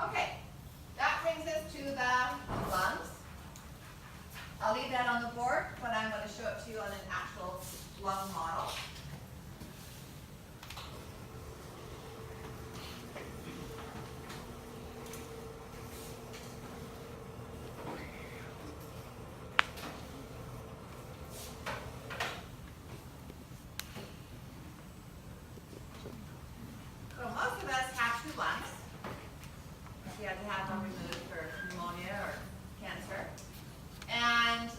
Okay, that brings us to the lungs. I'll leave that on the board, but I'm going to show it to you on an actual lung model. So most of us have two lungs. If you had to have them removed for pneumonia or cancer. And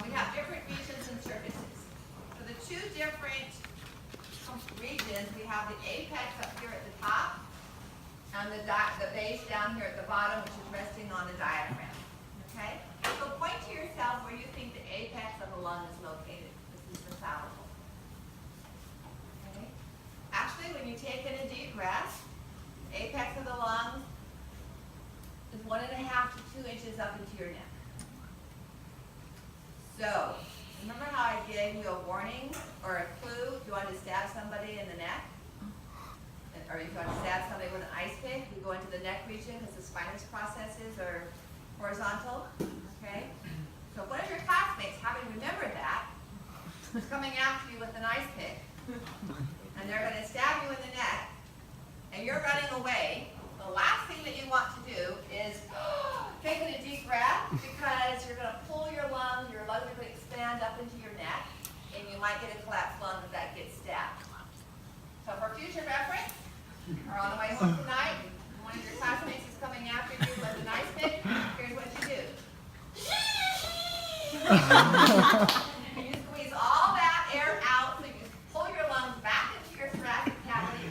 we have different regions and surfaces. For the two different regions, we have the apex up here at the top and the base down here at the bottom, which is resting on the diaphragm. Okay? So point to yourself where you think the apex of the lung is located. This is the fallicle. Okay? Actually, when you take in a deep breath, the apex of the lungs is 1.5 to 2 inches up into your neck. So, remember how I gave you a warning or a clue if you wanted to stab somebody in the neck? Or if you want to stab somebody with an ice pick, you go into the neck region because the spinous processes are horizontal. Okay? So one of your classmates, having remembered that, is coming after you with an ice pick. And they're going to stab you in the neck, and you're running away. The last thing that you want to do is take in a deep breath, because you're going to pull your lungs are going to expand up into your neck, and you might get a collapsed lung if that gets stabbed. So for future reference, or on the way home tonight, one of your classmates is coming after you with an ice pick, here's what you do. You squeeze all that air out, so you pull your lungs back into your thoracic cavity,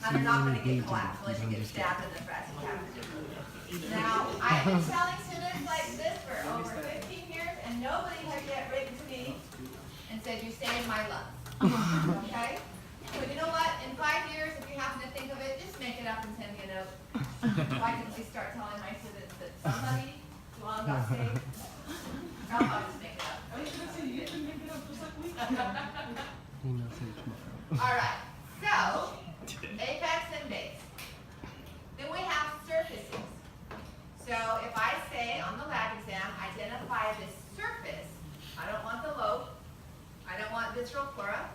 and they're not going to get collapsed unless you get stabbed in the thoracic cavity. Now, I've been telling students like this for over 15 years, and nobody has yet written to me and said, you saved my lungs. Okay? So you know what? In 5 years, if you happen to think of it, just make it up and send me a note. So I can at least start telling my students that somebody's lung got saved. I'll just make it up. I was going to say, you can make it up just like we All right. So, apex and base. Then we have surfaces. So if I say on the lab exam, identify this surface, I don't want the lobe, I don't want visceral pleura.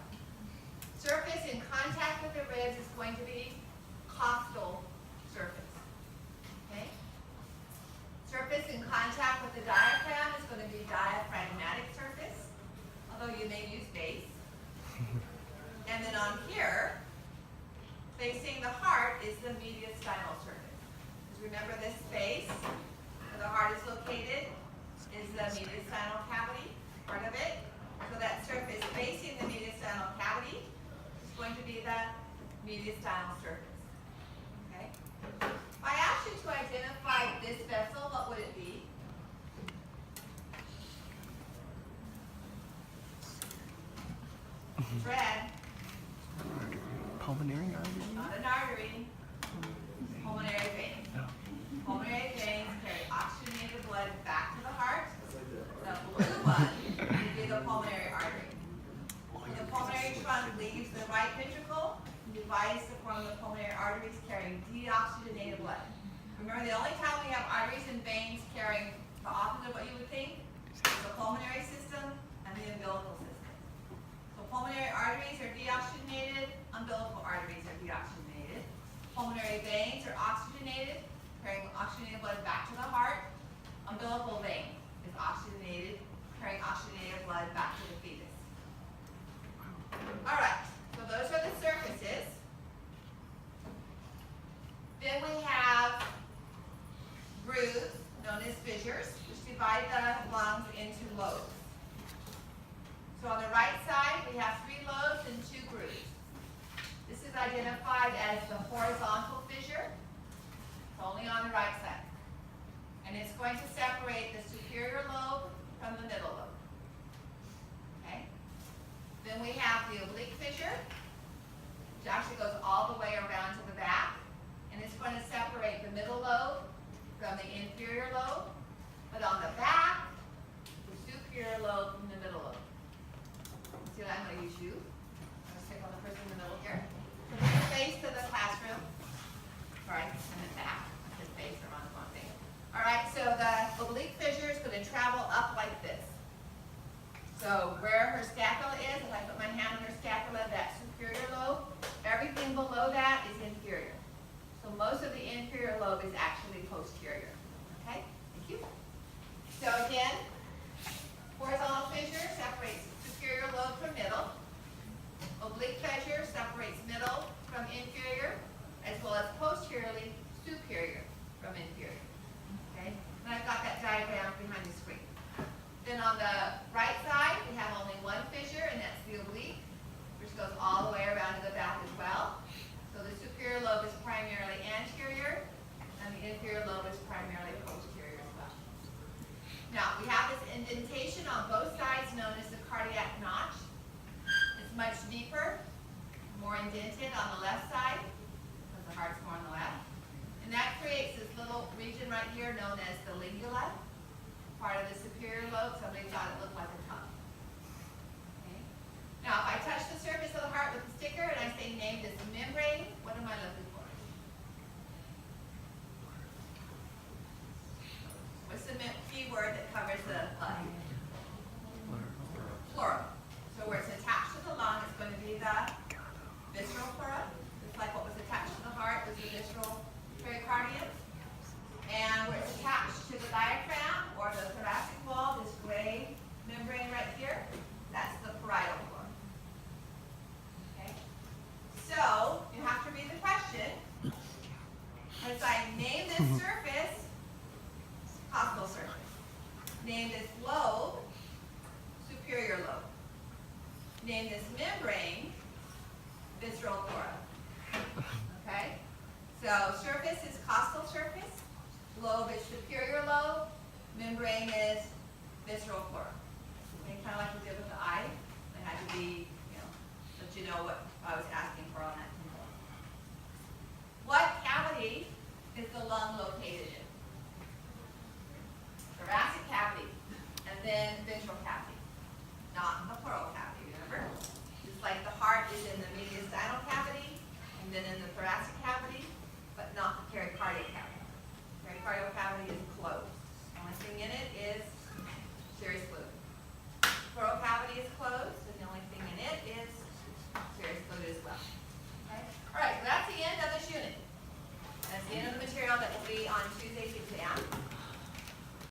Surface in contact with the ribs is going to be costal surface. Okay? Surface in contact with the diaphragm is going to be diaphragmatic surface, although you may use base. And then on here, facing the heart is the mediastinal surface. Remember this space where the heart is located is the mediastinal cavity, part of it. So that surface facing the mediastinal cavity is going to be the mediastinal surface. Okay? If I asked you to identify this vessel, what would it be? Fred. Pulmonary artery? Not an artery. Pulmonary vein. Pulmonary veins carry oxygenated blood back to the heart. The blue one would be the pulmonary artery. The pulmonary trunk leaves the right ventricle and divides to form the pulmonary arteries carrying deoxygenated blood. Remember, the only time we have arteries and veins carrying the opposite of what you would think is the pulmonary system and the umbilical system. So pulmonary arteries are deoxygenated, umbilical arteries are deoxygenated. Pulmonary veins are oxygenated, carrying oxygenated blood back to the heart. Umbilical vein is oxygenated, carrying oxygenated blood back to the fetus. All right, so those are the surfaces. Then we have grooves, known as fissures, which divide the lungs into lobes. So on the right side, we have 3 lobes and 2 grooves. This is identified as the horizontal fissure. It's only on the right side. And it's going to separate the superior lobe from the middle lobe. Okay? Then we have the oblique fissure, which actually goes all the way around to the back. And it's going to separate the middle lobe from the inferior lobe. But on the back, the superior lobe from the middle lobe. See what I'm going to use you. I'm going to stick on the person in the middle here. So this is face to the classroom. Right, and then back. So most of the inferior lobe is actually posterior. Okay, thank you. So again, horizontal fissure separates superior lobe from middle. Oblique fissure separates middle from inferior, as well as posteriorly superior from inferior. Okay, and I've got that diagram behind the screen. Then on the right side, we have only one fissure, and that's the oblique, which goes all the way around to the back as well. So the superior lobe is primarily anterior, and the inferior lobe is primarily posterior as well. Now, we have this indentation on both sides known as the cardiac notch. It's much deeper, more indented on the left side, because the heart's more on the left. And that creates this little region right here known as the lingula, part of the superior lobe. Somebody thought it looked like a tongue. Okay. Now, if I touch the surface of the heart with a sticker and I say name this membrane, what am I looking for? What's the key word that covers the blood? Pleura. So where it's attached to the lung, it's going to be the visceral pleura. Just like what was attached to the heart was the visceral pericardium. And where it's attached to the diaphragm or the thoracic wall, this gray membrane right here, that's the parietal floor. Okay? So, you have to read the question. As I name this surface, costal surface. Name this lobe, superior lobe. Name this membrane, visceral pleura. Okay? So, surface is costal surface. Lobe is superior lobe, membrane is visceral pleura. Okay, kind of like we did with the eye. I had to be, let you know what I was asking for on that symbol. What cavity is the lung located in? Thoracic cavity, and then ventral cavity, not the pleural cavity.